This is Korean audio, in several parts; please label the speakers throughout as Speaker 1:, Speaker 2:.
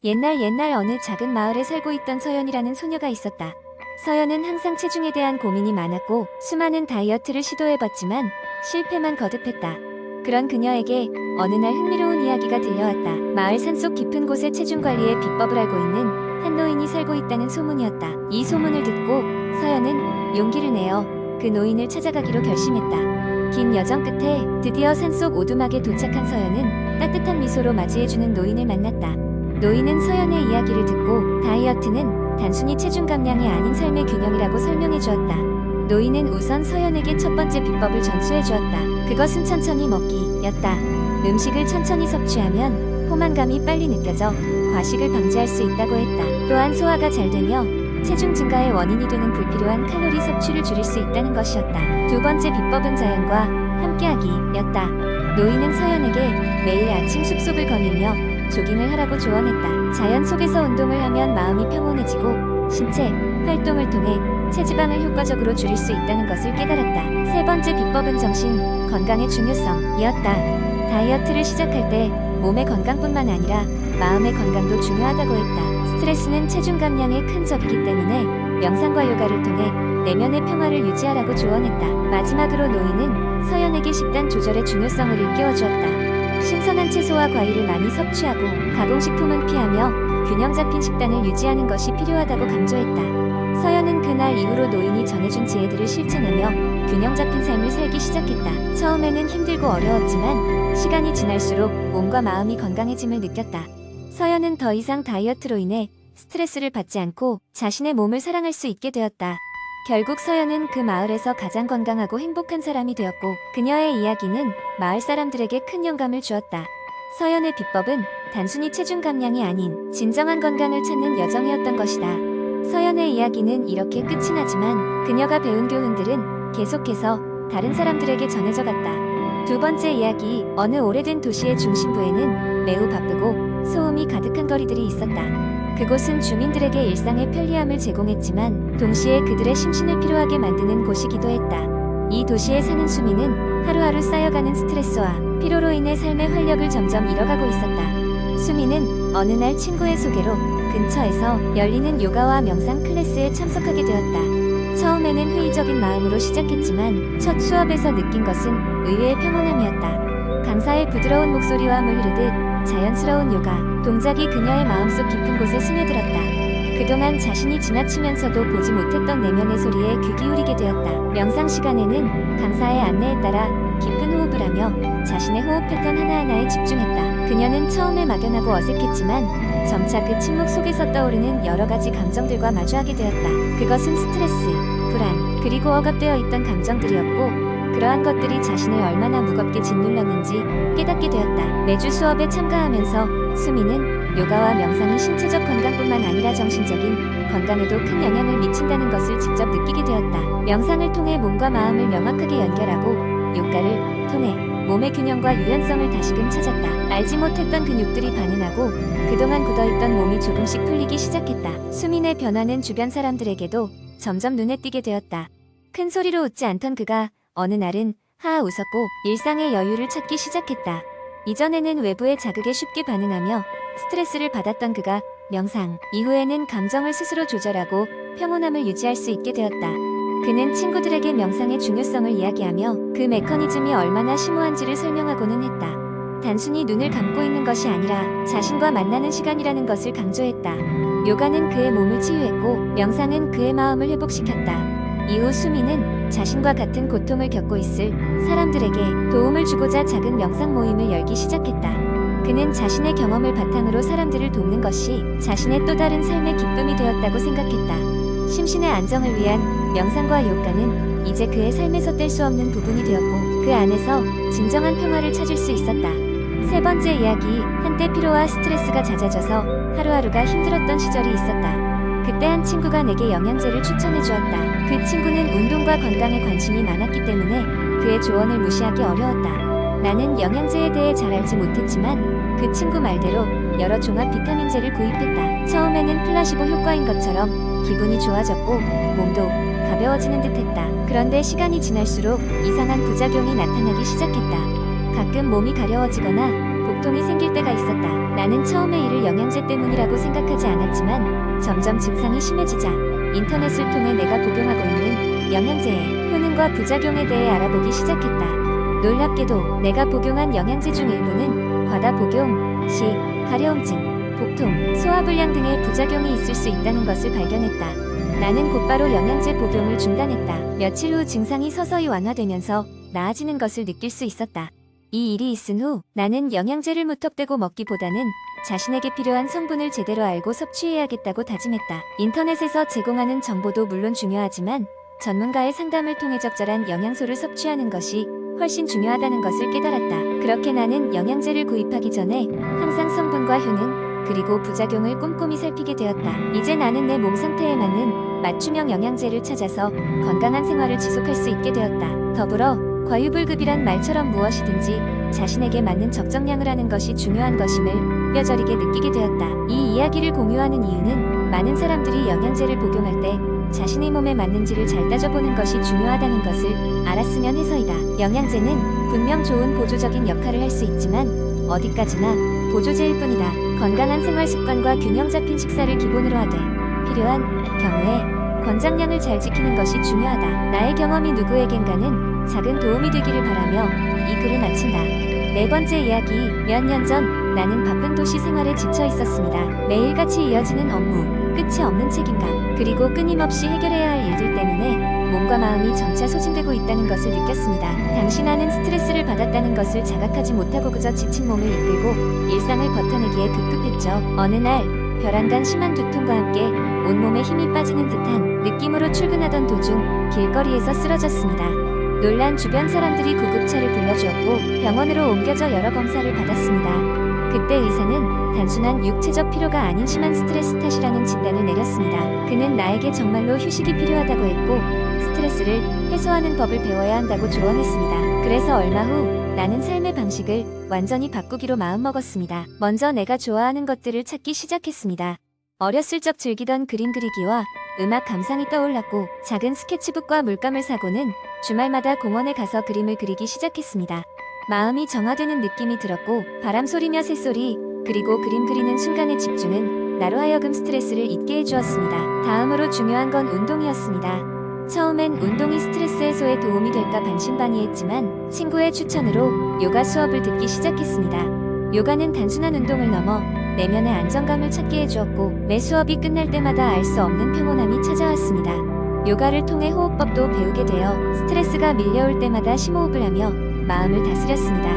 Speaker 1: 옛날 어느 작은 마을에 살고 있던 서연이라는 소녀가 있었다. 서연은 항상 체중에 대한 고민이 많았고 수많은 다이어트를 시도해봤지만 실패만 거듭했다. 그런 그녀에게 어느 날 흥미로운 이야기가 들려왔다. 마을 산속 깊은 곳에 체중 관리의 비법을 알고 있는 한 노인이 살고 있다는 소문이었다. 이 소문을 듣고 서연은 용기를 내어 그 노인을 찾아가기로 결심했다. 긴 여정 끝에 드디어 산속 오두막에 도착한 서연은 따뜻한 미소로 맞이해주는 노인을 만났다. 노인은 서연의 이야기를 듣고 다이어트는 단순히 체중 감량이 아닌 삶의 균형이라고 설명해 주었다. 노인은 우선 서연에게 첫 번째 비법을 전수해 주었다. 그것은 천천히 먹기였다. 음식을 천천히 섭취하면 포만감이 빨리 느껴져 과식을 방지할 수 있다고 했다. 또한 소화가 잘 되며 체중 증가의 원인이 되는 불필요한 칼로리 섭취를 줄일 수 있다는 것이었다. 두 번째 비법은 자연과 함께하기였다. 노인은 서연에게 매일 아침 숲속을 거닐며 조깅을 하라고 조언했다. 자연 속에서 운동을 하면 마음이 평온해지고 신체 활동을 통해 체지방을 효과적으로 줄일 수 있다는 것을 깨달았다. 세 번째 비법은 정신 건강의 중요성이었다. 다이어트를 시작할 때 몸의 건강뿐만 아니라 마음의 건강도 중요하다고 했다. 스트레스는 체중 감량의 큰 적이기 때문에 명상과 요가를 통해 내면의 평화를 유지하라고 조언했다. 마지막으로 노인은 서연에게 식단 조절의 중요성을 일깨워주었다. 신선한 채소와 과일을 많이 섭취하고 가공식품은 피하며 균형 잡힌 식단을 유지하는 것이 필요하다고 강조했다. 서연은 그날 이후로 노인이 전해준 지혜들을 실천하며 균형 잡힌 삶을 살기 시작했다. 처음에는 힘들고 어려웠지만 시간이 지날수록 몸과 마음이 건강해짐을 느꼈다. 서연은 더 이상 다이어트로 인해 스트레스를 받지 않고 자신의 몸을 사랑할 수 있게 되었다. 결국 서연은 그 마을에서 가장 건강하고 행복한 사람이 되었고 그녀의 이야기는 마을 사람들에게 큰 영감을 주었다. 서연의 비법은 단순히 체중 감량이 아닌 진정한 건강을 찾는 여정이었던 것이다. 서연의 이야기는 이렇게 끝이 나지만 그녀가 배운 교훈들은 계속해서 다른 사람들에게 전해져 갔다. 두 번째 이야기, 어느 오래된 도시의 중심부에는 매우 바쁘고 소음이 가득한 거리들이 있었다. 그곳은 주민들에게 일상의 편리함을 제공했지만 동시에 그들의 심신을 피로하게 만드는 곳이기도 했다. 이 도시에 사는 수민은 하루하루 쌓여가는 스트레스와 피로로 인해 삶의 활력을 점점 잃어가고 있었다. 수민은 어느 날 친구의 소개로 근처에서 열리는 요가와 명상 클래스에 참석하게 되었다. 처음에는 회의적인 마음으로 시작했지만 첫 수업에서 느낀 것은 의외의 평온함이었다. 강사의 부드러운 목소리와 물 흐르듯 자연스러운 요가 동작이 그녀의 마음속 깊은 곳에 스며들었다. 그동안 자신이 지나치면서도 보지 못했던 내면의 소리에 귀 기울이게 되었다. 명상 시간에는 강사의 안내에 따라 깊은 호흡을 하며 자신의 호흡 패턴 하나하나에 집중했다. 그녀는 처음에 막연하고 어색했지만 점차 그 침묵 속에서 떠오르는 여러 가지 감정들과 마주하게 되었다. 그것은 스트레스, 불안, 그리고 억압되어 있던 감정들이었고 그러한 것들이 자신을 얼마나 무겁게 짓눌렀는지 깨닫게 되었다. 매주 수업에 참가하면서 수민은 요가와 명상이 신체적 건강뿐만 아니라 정신적인 건강에도 큰 영향을 미친다는 것을 직접 느끼게 되었다. 명상을 통해 몸과 마음을 명확하게 연결하고 요가를 통해 몸의 균형과 유연성을 다시금 찾았다. 알지 못했던 근육들이 반응하고 그동안 굳어있던 몸이 조금씩 풀리기 시작했다. 수민의 변화는 주변 사람들에게도 점점 눈에 띄게 되었다. 큰 소리로 웃지 않던 그가 어느 날은 하하 웃었고 일상의 여유를 찾기 시작했다. 이전에는 외부의 자극에 쉽게 반응하며 스트레스를 받았던 그가 명상 이후에는 감정을 스스로 조절하고 평온함을 유지할 수 있게 되었다. 그는 친구들에게 명상의 중요성을 이야기하며 그 메커니즘이 얼마나 심오한지를 설명하고는 했다. 단순히 눈을 감고 있는 것이 아니라 자신과 만나는 시간이라는 것을 강조했다. 요가는 그의 몸을 치유했고 명상은 그의 마음을 회복시켰다. 이후 수민은 자신과 같은 고통을 겪고 있을 사람들에게 도움을 주고자 작은 명상 모임을 열기 시작했다. 그는 자신의 경험을 바탕으로 사람들을 돕는 것이 자신의 또 다른 삶의 기쁨이 되었다고 생각했다. 심신의 안정을 위한 명상과 요가는 이제 그의 삶에서 뗄 수 없는 부분이 되었고 그 안에서 진정한 평화를 찾을 수 있었다. 세 번째 이야기, 한때 피로와 스트레스가 잦아져서 하루하루가 힘들었던 시절이 있었다. 그때 한 친구가 내게 영양제를 추천해 주었다. 그 친구는 운동과 건강에 관심이 많았기 때문에 그의 조언을 무시하기 어려웠다. 나는 영양제에 대해 잘 알지 못했지만 그 친구 말대로 여러 종합 비타민제를 구입했다. 처음에는 플라시보 효과인 것처럼 기분이 좋아졌고 몸도 가벼워지는 듯했다. 그런데 시간이 지날수록 이상한 부작용이 나타나기 시작했다. 가끔 몸이 가려워지거나 복통이 생길 때가 있었다. 나는 처음에 이를 영양제 때문이라고 생각하지 않았지만 점점 증상이 심해지자 인터넷을 통해 내가 복용하고 있는 영양제의 효능과 부작용에 대해 알아보기 시작했다. 놀랍게도 내가 복용한 영양제 중 일부는 과다 복용 시 가려움증, 복통, 소화불량 등의 부작용이 있을 수 있다는 것을 발견했다. 나는 곧바로 영양제 복용을 중단했다. 며칠 후 증상이 서서히 완화되면서 나아지는 것을 느낄 수 있었다. 이 일이 있은 후 나는 영양제를 무턱대고 먹기보다는 자신에게 필요한 성분을 제대로 알고 섭취해야겠다고 다짐했다. 인터넷에서 제공하는 정보도 물론 중요하지만 전문가의 상담을 통해 적절한 영양소를 섭취하는 것이 훨씬 중요하다는 것을 깨달았다. 그렇게 나는 영양제를 구입하기 전에 항상 성분과 효능, 그리고 부작용을 꼼꼼히 살피게 되었다. 이제 나는 내 몸 상태에 맞는 맞춤형 영양제를 찾아서 건강한 생활을 지속할 수 있게 되었다. 더불어 과유불급이란 말처럼 무엇이든지 자신에게 맞는 적정량을 하는 것이 중요한 것임을 뼈저리게 느끼게 되었다. 이 이야기를 공유하는 이유는 많은 사람들이 영양제를 복용할 때 자신의 몸에 맞는지를 잘 따져보는 것이 중요하다는 것을 알았으면 해서이다. 영양제는 분명 좋은 보조적인 역할을 할 수 있지만 어디까지나 보조제일 뿐이다. 건강한 생활 습관과 균형 잡힌 식사를 기본으로 하되 필요한 경우에 권장량을 잘 지키는 것이 중요하다. 나의 경험이 누구에겐가는 작은 도움이 되기를 바라며 이 글을 마친다. 네 번째 이야기. 몇 년 전 나는 바쁜 도시 생활에 지쳐 있었습니다. 매일같이 이어지는 업무, 끝이 없는 책임감, 그리고 끊임없이 해결해야 할 일들 때문에 몸과 마음이 점차 소진되고 있다는 것을 느꼈습니다. 당시 나는 스트레스를 받았다는 것을 자각하지 못하고 그저 지친 몸을 이끌고 일상을 버텨내기에 급급했죠. 어느 날 벼랑간 심한 두통과 함께 온몸에 힘이 빠지는 듯한 느낌으로 출근하던 도중 길거리에서 쓰러졌습니다. 놀란 주변 사람들이 구급차를 불러주었고 병원으로 옮겨져 여러 검사를 받았습니다. 그때 의사는 단순한 육체적 피로가 아닌 심한 스트레스 탓이라는 진단을 내렸습니다. 그는 나에게 정말로 휴식이 필요하다고 했고 스트레스를 해소하는 법을 배워야 한다고 조언했습니다. 그래서 얼마 후 나는 삶의 방식을 완전히 바꾸기로 마음먹었습니다. 먼저 내가 좋아하는 것들을 찾기 시작했습니다. 어렸을 적 즐기던 그림 그리기와 음악 감상이 떠올랐고 작은 스케치북과 물감을 사고는 주말마다 공원에 가서 그림을 그리기 시작했습니다. 마음이 정화되는 느낌이 들었고 바람 소리며 새소리 그리고 그림 그리는 순간의 집중은 나로 하여금 스트레스를 잊게 해주었습니다. 다음으로 중요한 건 운동이었습니다. 처음엔 운동이 스트레스 해소에 도움이 될까 반신반의했지만 친구의 추천으로 요가 수업을 듣기 시작했습니다. 요가는 단순한 운동을 넘어 내면의 안정감을 찾게 해주었고 매 수업이 끝날 때마다 알 수 없는 평온함이 찾아왔습니다. 요가를 통해 호흡법도 배우게 되어 스트레스가 밀려올 때마다 심호흡을 하며 마음을 다스렸습니다.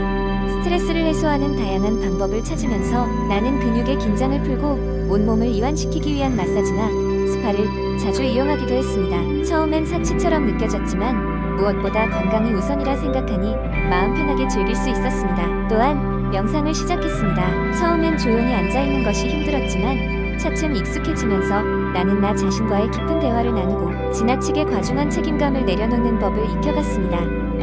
Speaker 1: 스트레스를 해소하는 다양한 방법을 찾으면서 나는 근육의 긴장을 풀고 온몸을 이완시키기 위한 마사지나 스파를 자주 이용하기도 했습니다. 처음엔 사치처럼 느껴졌지만 무엇보다 건강이 우선이라 생각하니 마음 편하게 즐길 수 있었습니다. 또한 명상을 시작했습니다. 처음엔 조용히 앉아있는 것이 힘들었지만 차츰 익숙해지면서 나는 나 자신과의 깊은 대화를 나누고 지나치게 과중한 책임감을 내려놓는 법을 익혀갔습니다.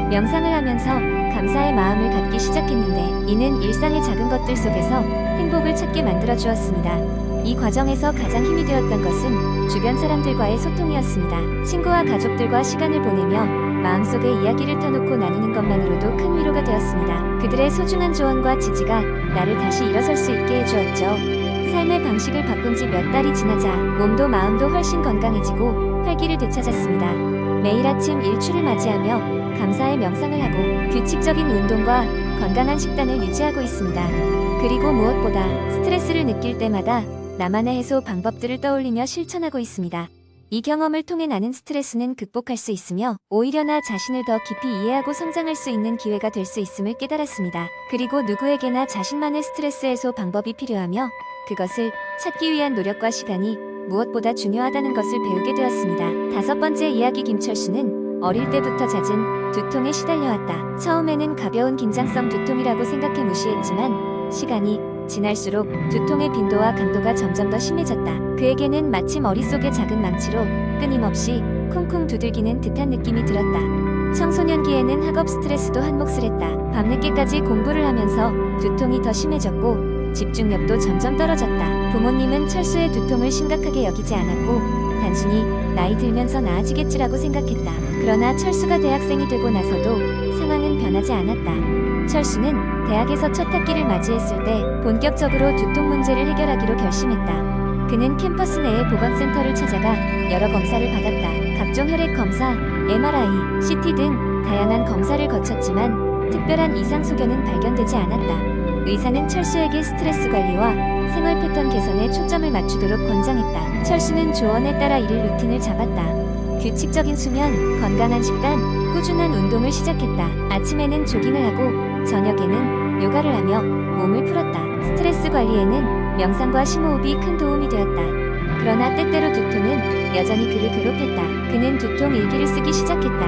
Speaker 1: 명상을 하면서 감사의 마음을 갖기 시작했는데 이는 일상의 작은 것들 속에서 행복을 찾게 만들어주었습니다. 이 과정에서 가장 힘이 되었던 것은 주변 사람들과의 소통이었습니다. 친구와 가족들과 시간을 보내며 마음속의 이야기를 터놓고 나누는 것만으로도 큰 위로가 되었습니다. 그들의 소중한 조언과 지지가 나를 다시 일어설 수 있게 해주었죠. 삶의 방식을 바꾼 지 몇 달이 지나자 몸도 마음도 훨씬 건강해지고 활기를 되찾았습니다. 매일 아침 일출을 맞이하며 감사의 명상을 하고 규칙적인 운동과 건강한 식단을 유지하고 있습니다. 그리고 무엇보다 스트레스를 느낄 때마다 나만의 해소 방법들을 떠올리며 실천하고 있습니다. 이 경험을 통해 나는 스트레스는 극복할 수 있으며 오히려 나 자신을 더 깊이 이해하고 성장할 수 있는 기회가 될 수 있음을 깨달았습니다. 그리고 누구에게나 자신만의 스트레스 해소 방법이 필요하며 그것을 찾기 위한 노력과 시간이 무엇보다 중요하다는 것을 배우게 되었습니다. 다섯 번째 이야기. 김철수는 어릴 때부터 잦은 두통에 시달려왔다. 처음에는 가벼운 긴장성 두통이라고 생각해 무시했지만 시간이 지날수록 두통의 빈도와 강도가 점점 더 심해졌다. 그에게는 마치 머릿속의 작은 망치로 끊임없이 쿵쿵 두들기는 듯한 느낌이 들었다. 청소년기에는 학업 스트레스도 한몫을 했다. 밤늦게까지 공부를 하면서 두통이 더 심해졌고 집중력도 점점 떨어졌다. 부모님은 철수의 두통을 심각하게 여기지 않았고 단순히 나이 들면서 나아지겠지라고 생각했다. 그러나 철수가 대학생이 되고 나서도 상황은 변하지 않았다. 철수는 대학에서 첫 학기를 맞이했을 때 본격적으로 두통 문제를 해결하기로 결심했다. 그는 캠퍼스 내의 보건센터를 찾아가 여러 검사를 받았다. 각종 혈액 검사, MRI, CT 등 다양한 검사를 거쳤지만 특별한 이상 소견은 발견되지 않았다. 의사는 철수에게 스트레스 관리와 생활 패턴 개선에 초점을 맞추도록 권장했다. 철수는 조언에 따라 이를 루틴을 잡았다. 규칙적인 수면, 건강한 식단, 꾸준한 운동을 시작했다. 아침에는 조깅을 하고 저녁에는 요가를 하며 몸을 풀었다. 스트레스 관리에는 명상과 심호흡이 큰 도움이 되었다. 그러나 때때로 두통은 여전히 그를 괴롭혔다. 그는 두통 일기를 쓰기 시작했다.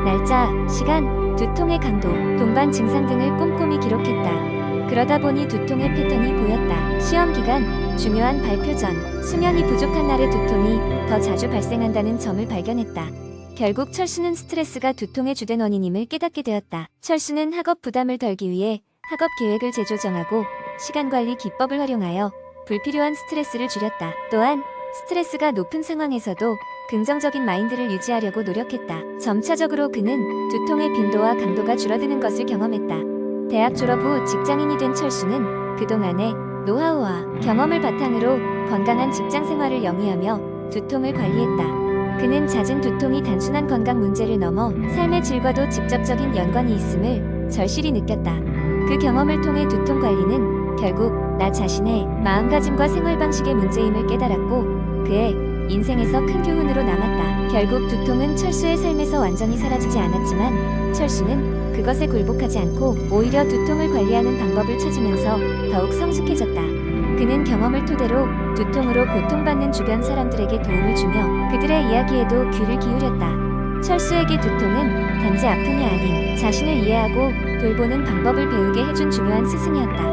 Speaker 1: 날짜, 시간, 두통의 강도, 동반 증상 등을 꼼꼼히 기록했다. 그러다 보니 두통의 패턴이 보였다. 시험 기간, 중요한 발표 전, 수면이 부족한 날의 두통이 더 자주 발생한다는 점을 발견했다. 결국 철수는 스트레스가 두통의 주된 원인임을 깨닫게 되었다. 철수는 학업 부담을 덜기 위해 학업 계획을 재조정하고 시간 관리 기법을 활용하여 불필요한 스트레스를 줄였다. 또한 스트레스가 높은 상황에서도 긍정적인 마인드를 유지하려고 노력했다. 점차적으로 그는 두통의 빈도와 강도가 줄어드는 것을 경험했다. 대학 졸업 후 직장인이 된 철수는 그동안의 노하우와 경험을 바탕으로 건강한 직장 생활을 영위하며 두통을 관리했다. 그는 잦은 두통이 단순한 건강 문제를 넘어 삶의 질과도 직접적인 연관이 있음을 절실히 느꼈다. 그 경험을 통해 두통 관리는 결국 나 자신의 마음가짐과 생활 방식의 문제임을 깨달았고 그의 인생에서 큰 교훈으로 남았다. 결국 두통은 철수의 삶에서 완전히 사라지지 않았지만 철수는 그것에 굴복하지 않고 오히려 두통을 관리하는 방법을 찾으면서 더욱 성숙해졌다. 그는 경험을 토대로 두통으로 고통받는 주변 사람들에게 도움을 주며 그들의 이야기에도 귀를 기울였다. 철수에게 두통은 단지 아픔이 아닌 자신을 이해하고 돌보는 방법을 배우게 해준 중요한 스승이었다.